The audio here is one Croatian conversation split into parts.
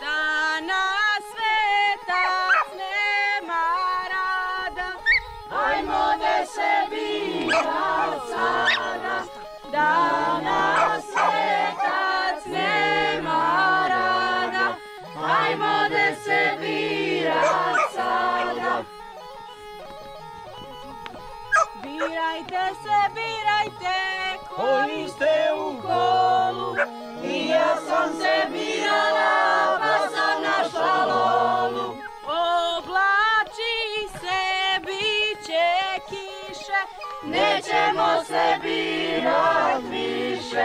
Danas svetac nema rada, hajmo da se bira sada. Danas svetac nema rada, hajmo da se bira sada. Birajte se, birajte, koji ste u kolu, i ja sam se birala, pa sam našla lolu. Oblači se, bit će kiše, nećemo se birat više.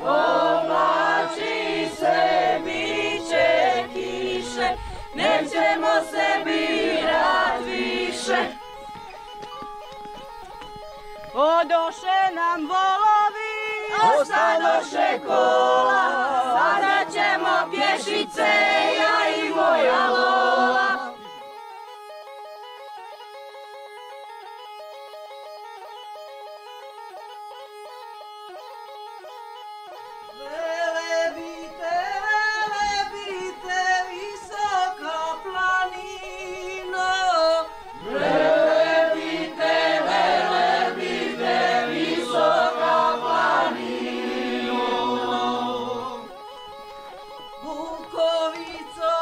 Oblači se, bit će kiše, nećemo se birat više. Odoše nam volovi, ostadoše kola, sada ćemo pješice, ja i moja Lola. Velebite, visoka planino, velebite, visoka planino. Bukovico,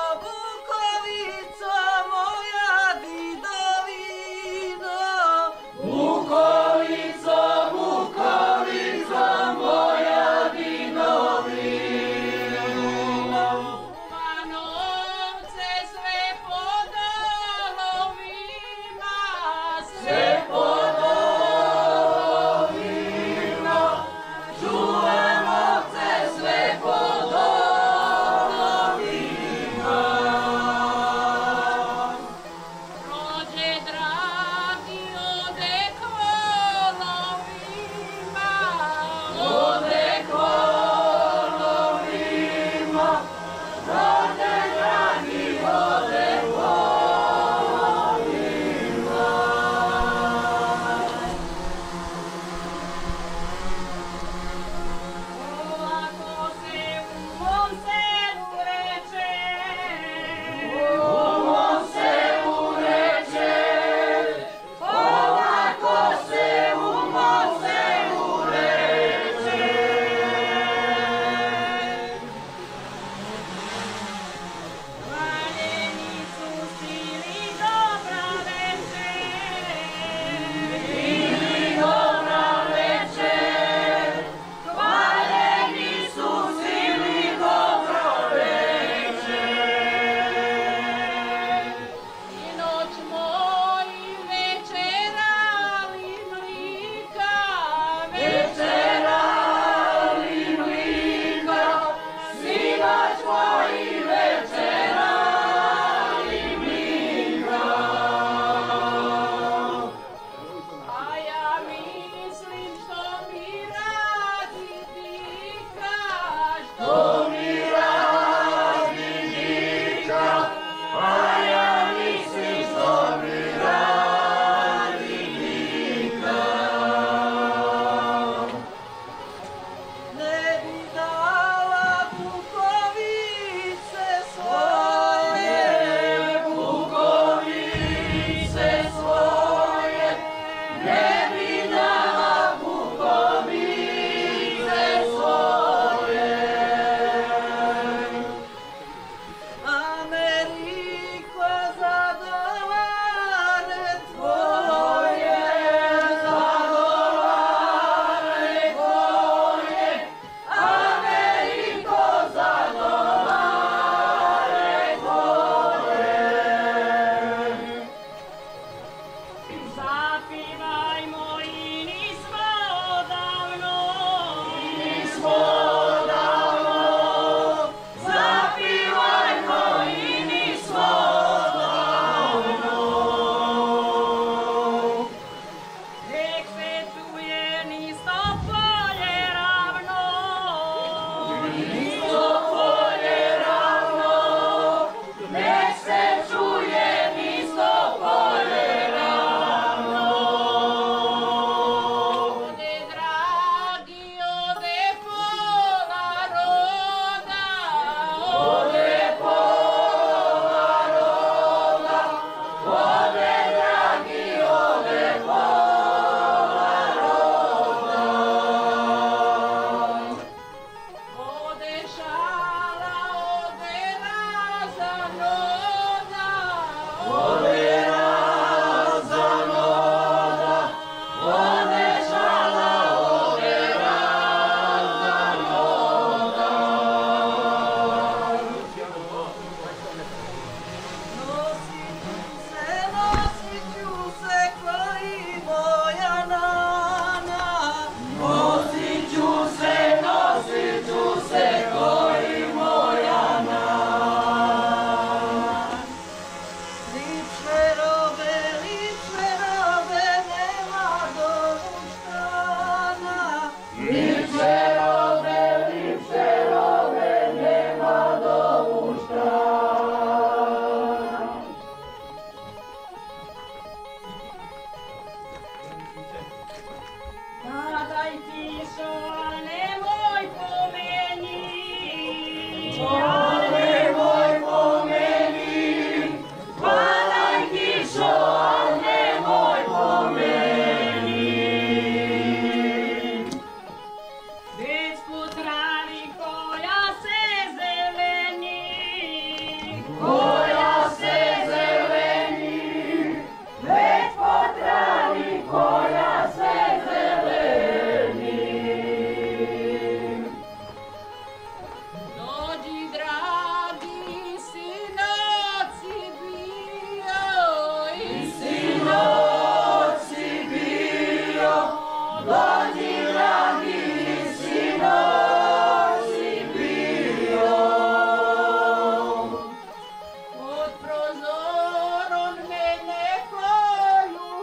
pod prozorom mene poljubio,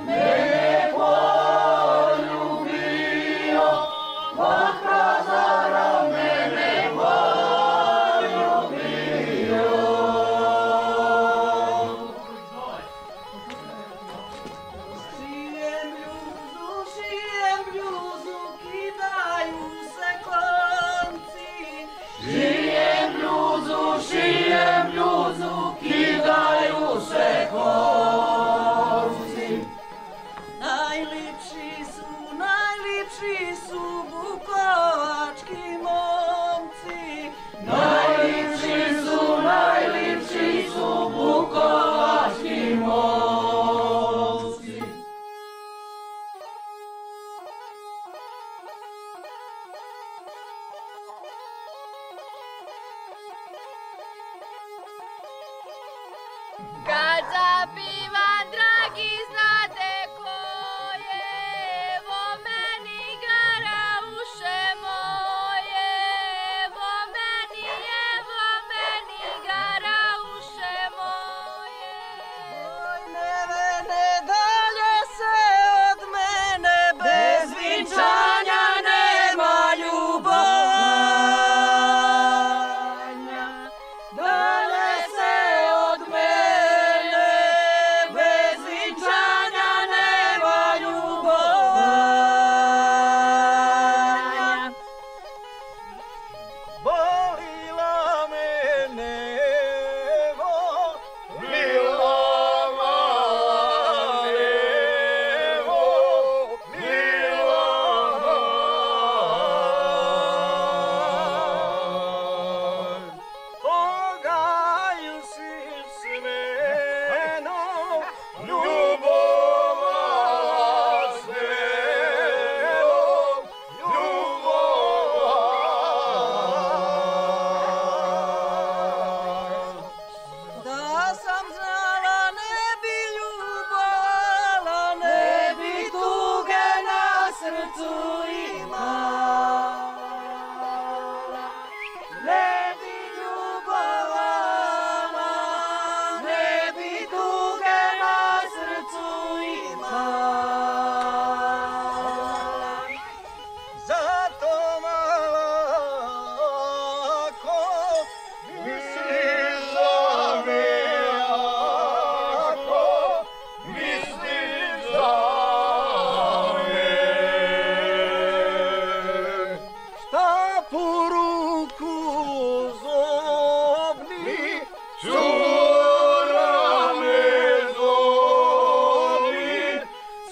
mene poljubio, pod prozorom mene poljubio. Šijem bluzu, kidaju se konci. Šijem bluzu, kidaju se konci. Najlipši su bukovački momci. Najlipši su bukovački momci. Kad zapivam, dragi, znate ko je, evo meni gara uše moje, evo meni gara uše moje. Oj, nevene, dalje se od mene, bez vinčanja nema ljubovanja. Dalje se od mene, bez vinčanja nema ljubovanja. Bolila me nevo, mila nevo, pogaju si smeno, ljubova smeno, da sam znala ne bi ljubala, ne bi tuge na srcu imala. Ne bi ljubovala, ne bi tuge na srcu imala. Zato malako misliš za me, ako misliš za me. Šta poruku zobni, cura me zobni,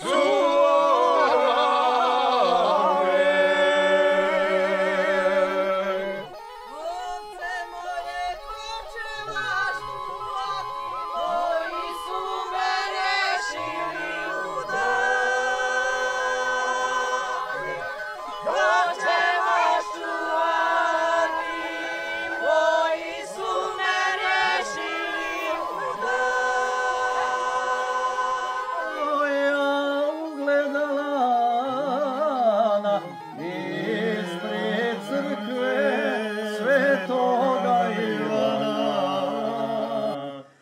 cura me. Ovce moje, ko će vas čuvati, moji su me rešili udati. Ko će vas čuvati, moji su me rešili udati. Moja ugledala ispred crkve Svetoga Ivana.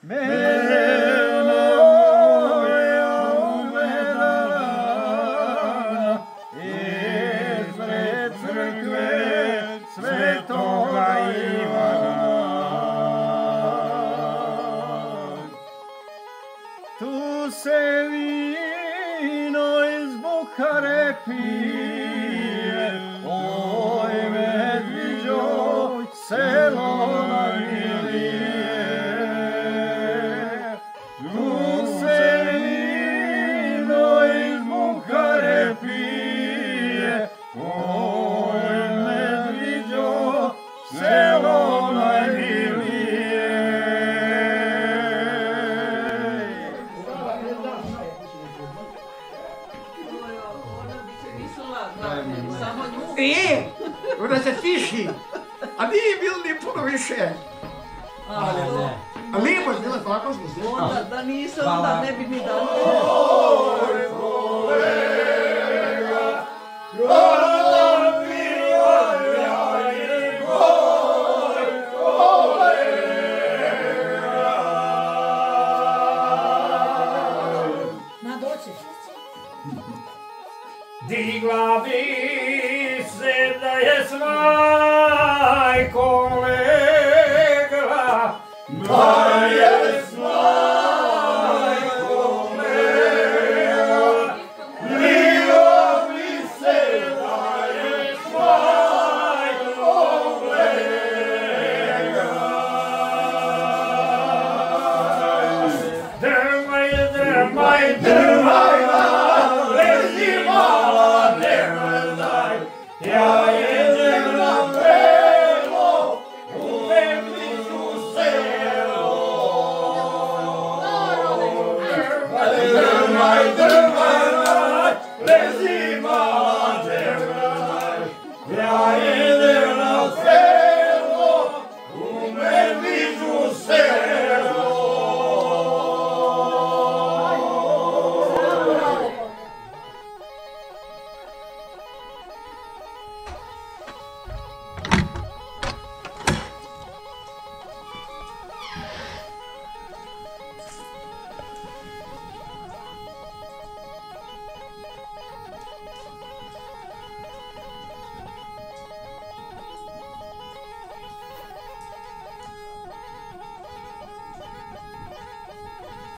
Mene moja ugledala ispred crkve Svetoga Ivana. Tu se vino iz Buhare pije, oj medviđo, selo najmilije. Tu se vino iz Buhare pije, oj medviđo, selo najmilije. Onda se tiši, a nije bilo ni puno više. A lijepo je bilo, tako smo se. Onda da nisam, onda ne bi mi dali.